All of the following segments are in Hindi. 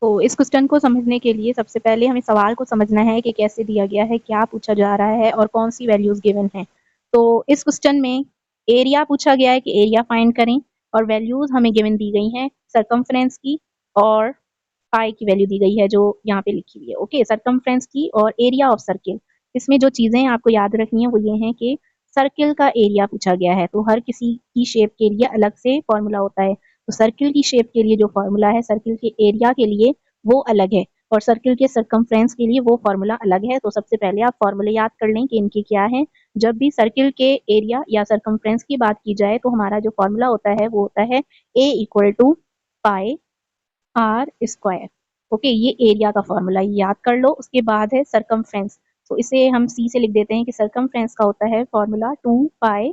तो इस क्वेश्चन को समझने के लिए सबसे पहले हमें सवाल को समझना है कि कैसे दिया गया है, क्या पूछा जा रहा है और कौन सी वैल्यूज गिवन है। तो इस क्वेश्चन में एरिया पूछा गया है कि एरिया फाइंड करें और वैल्यूज हमें गिवन दी गई हैं सरकमफ्रेंस की और पाई की वैल्यू दी गई है जो यहाँ पे लिखी हुई है। ओके, सरकमफ्रेंस की और एरिया ऑफ सर्किल। इसमें जो चीजें आपको याद रखनी है वो ये हैं कि सर्किल का एरिया पूछा गया है, तो हर किसी की शेप के लिए अलग से फॉर्मूला होता है। तो सर्किल की शेप के लिए जो फॉर्मूला है सर्किल के एरिया के लिए वो अलग है और सर्किल के सरकमफ्रेंस के लिए वो फॉर्मूला अलग है। तो सबसे पहले आप फॉर्मूले याद कर लें कि इनके क्या है। जब भी सर्किल के एरिया या सरकमफ्रेंस की बात की जाए तो हमारा जो फॉर्मूला होता है वो होता है A equal to pi R square. Okay, ये एरिया का फॉर्मूला याद कर लो। उसके बाद है सरकमफ्रेंस, तो इसे हम सी से लिख देते हैं कि सरकमफ्रेंस का होता है फॉर्मूला 2 पाई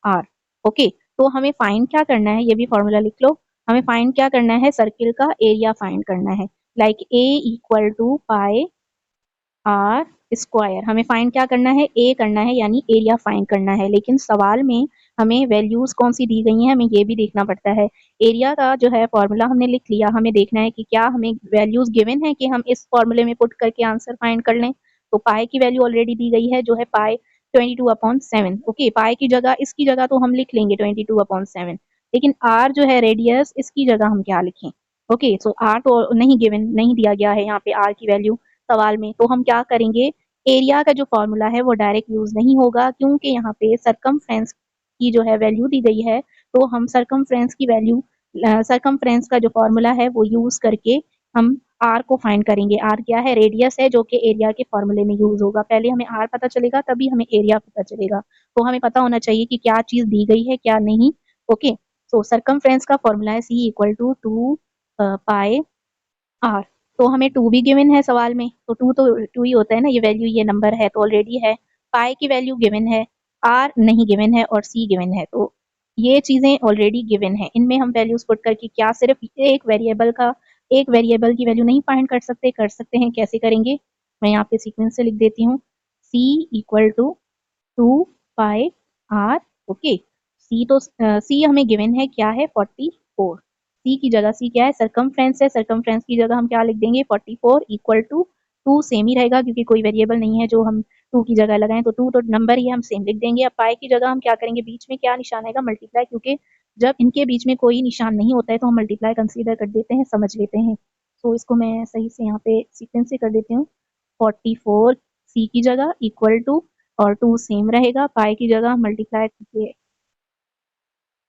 आर। ओके, तो हमें फाइंड क्या करना है, ये भी फॉर्मूला लिख लो। हमें फाइंड क्या करना है, सर्किल का एरिया फाइंड करना है। Like A equal to pi R square. हमें फाइंड क्या करना है, ए करना है यानी एरिया फाइंड करना है। लेकिन सवाल में हमें वैल्यूज कौन सी दी गई हैं हमें ये भी देखना पड़ता है। एरिया का जो है फॉर्मूला हमने लिख लिया, हमें देखना है कि क्या हमें वैल्यूज गिवन है कि हम इस फॉर्मूले में पुट करके आंसर फाइंड कर लें। तो पाई की वैल्यू ऑलरेडी दी गई है जो है पाई 22/7। ओके, पाई की जगह इसकी जगह तो हम लिख लेंगे 22/7, लेकिन आर जो है रेडियस, इसकी जगह हम क्या लिखें। ओके, सो आर तो नहीं गिवन, नहीं दिया गया है यहाँ पे आर की वैल्यू सवाल में। तो हम क्या करेंगे, एरिया का जो फॉर्मूला है वो डायरेक्ट यूज नहीं होगा क्योंकि यहाँ पे सरकमफ्रेंस की जो है वैल्यू दी गई है। तो हम सरकमफ्रेंस की वैल्यू, सरकमफ्रेंस का जो फॉर्मूला है वो यूज करके हम आर को फाइंड करेंगे। आर क्या है, रेडियस है जो कि एरिया के फॉर्मूले में यूज होगा। पहले हमें आर पता चलेगा तभी हमें एरिया पता चलेगा। तो हमें पता होना चाहिए कि क्या चीज दी गई है क्या नहीं। ओके, सो सरकमफ्रेंस का फॉर्मूला है सी इक्वल टू 2 पाई आर। तो हमें 2 भी गिवन है सवाल में, तो 2 तो 2 ही होता है ना, ये वैल्यू ये नंबर है तो ऑलरेडी है। पाई की वैल्यू गिवन है, आर नहीं गिवन है और सी गिवन है। तो ये चीजें ऑलरेडी गिवन है, इनमें हम वैल्यूज पुट करके क्या सिर्फ एक वेरिएबल की वैल्यू नहीं फाइंड कर सकते हैं। कैसे करेंगे, मैं यहाँ पे सीक्वेंस से लिख देती हूँ। C equal to 2 pi R. Okay, C तो सी हमें गिवन है क्या है 44। सी की जगह, सी क्या है, सरकमफ्रेंस है, सरकमफ्रेंस की जगह हम क्या लिख देंगे 44 इक्वल टू 2। सेम ही रहेगा क्योंकि कोई वेरिएबल नहीं है जो हम 2 की जगह लगाएं, तो 2 तो नंबर ही है, हम सेम लिख देंगे। अब पाई की जगह हम क्या करेंगे, बीच में क्या निशान आएगा, मल्टीप्लाई, क्योंकि जब इनके बीच में कोई निशान नहीं होता है तो हम मल्टीप्लाई कंसीडर कर देते हैं, समझ लेते हैं। तो इसको मैं सही से यहाँ पे सीक्वेंस से कर देती हूँ। 44 सी की जगह इक्वल टू, और 2 सेम रहेगा, पाई की जगह मल्टीप्लाई करके,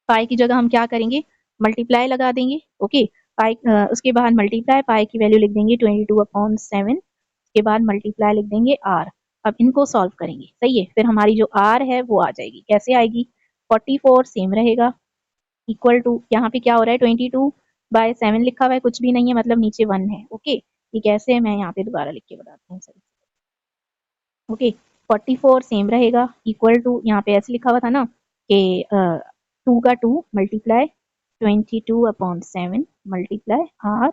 पाई की जगह हम क्या करेंगे, मल्टीप्लाई लगा देंगे। ओके, पाई उसके बाद मल्टीप्लाई, पाई की वैल्यू लिख देंगे 22/7। उसके बाद मल्टीप्लाई लिख देंगे आर। अब इनको सॉल्व करेंगे, सही है, फिर हमारी जो आर है वो आ जाएगी। कैसे आएगी, 44 सेम रहेगा इक्वल टू, यहाँ पे क्या हो रहा है 22/7 लिखा हुआ है, कुछ भी नहीं है मतलब नीचे 1 है। ओके, ये कैसे है मैं यहाँ पे दोबारा लिख के बताती हूँ सही। ओके, 44 सेम रहेगा इक्वल टू, यहाँ पे ऐसे लिखा हुआ था ना कि 2 का 2 मल्टीप्लाई 22/7 मल्टीप्लाई आर।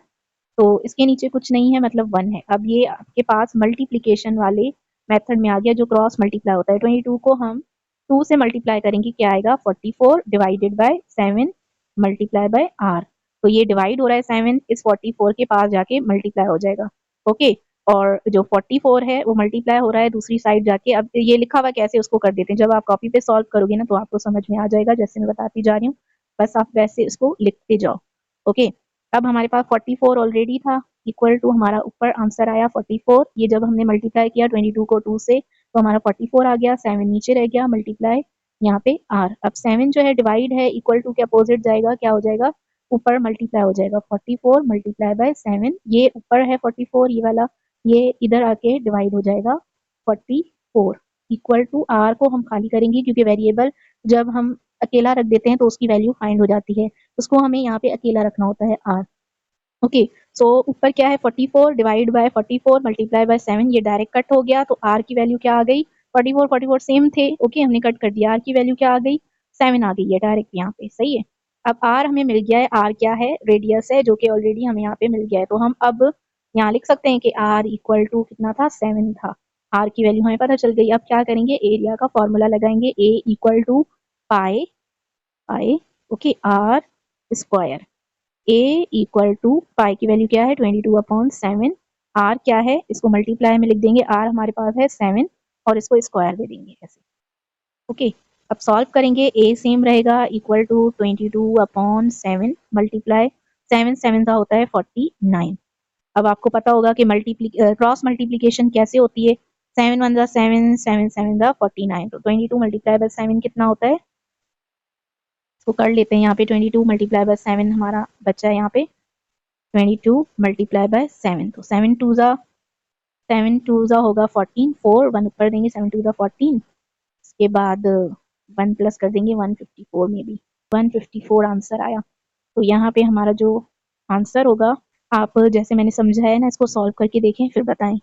तो इसके नीचे कुछ नहीं है मतलब 1 है। अब ये आपके पास मल्टीप्लीकेशन वाले मेथड में आ गया जो क्रॉस मल्टीप्लाई होता है। 22 को हम 2 से मल्टीप्लाई करेंगे, क्या आएगा 44 divided by 7 multiply by R. तो ये डिवाइड हो रहा है 7 इस 44 के पास जाके मल्टीप्लाई हो जाएगा। ओके, और जो 44 है वो मल्टीप्लाई हो रहा है दूसरी साइड जाके। अब ये लिखा हुआ कैसे उसको कर देते हैं, जब आप कॉपी पे सॉल्व करोगे ना तो आपको समझ में आ जाएगा, जैसे मैं बताती जा रही हूँ, बस आप वैसे इसको लिखते जाओ। ओके, अब हमारे पास 44 ऑलरेडी था इक्वल टू, हमारा ऊपर आंसर आया 44। ये जब हमने मल्टीप्लाई किया 22 को 2 से तो हमारा 44 आ गया, 7 नीचे रह गया, मल्टीप्लाई यहाँ पे आर। अब 7 जो है डिवाइड है इक्वल टू के अपोजिट जाएगा, क्या हो जाएगा, ऊपर मल्टीप्लाई हो जाएगा 44 मल्टीप्लाई बाय 7। ये ऊपर है 44 ये वाला, ये इधर आके डिवाइड हो जाएगा 44 इक्वल टू आर को हम खाली करेंगे क्योंकि वेरिएबल जब हम अकेला रख देते हैं तो उसकी वैल्यू फाइंड हो जाती है, उसको हमें यहाँ पे अकेला रखना होता है आर। ओके, सो ऊपर क्या है 44 डिवाइड बाय 44 मल्टीप्लाई बाय 7, ये डायरेक्ट कट हो गया तो आर की वैल्यू क्या आ गई, 44 44 सेम थे। ओके, हमने कट कर दिया, आर की वैल्यू क्या आ गई 7 आ गई है डायरेक्ट यहाँ पे, सही है। अब आर हमें मिल गया है, आर क्या है, रेडियस है जो कि ऑलरेडी हमें यहाँ पे मिल गया है। तो हम अब यहाँ लिख सकते हैं कि आर इक्वल टू कितना था 7 था, आर की वैल्यू हमें पता चल गई। अब क्या करेंगे, एरिया का फॉर्मूला लगाएंगे, A equal to pi pi okay R square. a equal to pi की वैल्यू क्या है 22/7। r क्या है, इसको मल्टीप्लाई में लिख देंगे, r हमारे पास है 7 और इसको स्क्वायर दे देंगे ऐसे। ओके, अब सॉल्व करेंगे, a सेम रहेगा इक्वल टू 22/7 मल्टीप्लाई 7 7 का होता है 49। अब आपको पता होगा कि क्रॉस मल्टीप्लीकेशन कैसे होती है। 7 1 जा 7, 7 7 जा 49, तो 22 मल्टीप्लाई बाय 7 कितना होता है, इसको कर लेते हैं। यहाँ पे 22 मल्टीप्लाई बाय 7 हमारा बच्चा है यहाँ पे 22 मल्टीप्लाई बाय 7, तो 7 टू जा होगा 14, 4 1 ऊपर देंगे, 7 टू जा 14, इसके बाद 1 प्लस कर देंगे 154 में भी 154 आंसर आया। तो यहाँ पे हमारा जो आंसर होगा, आप जैसे मैंने समझाया ना, इसको सॉल्व करके देखें फिर बताएं।